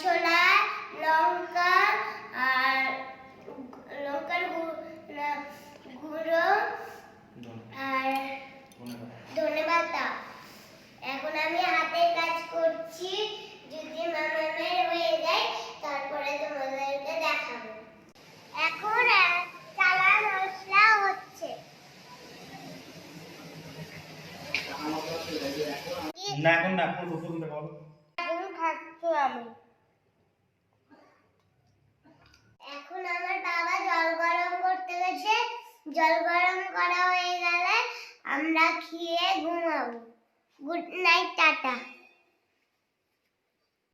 ছোলা, লঙ্কা আর লঙ্কার গুঁড়ো আর ধনেপাতা। এখন আমি হাতের কাজ করছি, যদি মামামের হয়ে যায় তারপরে তোমাদেরকে দেখাবো। এখন চালা মশলা হচ্ছে। না এখন না, প্রথম দেখাবো। এখন খাচ্ছি আমি। এখন আমার বাবা জল গরম করতে গেছে, জল গরম করা হয়ে গেলে আমরা খেয়ে ঘুমাবো। Good night.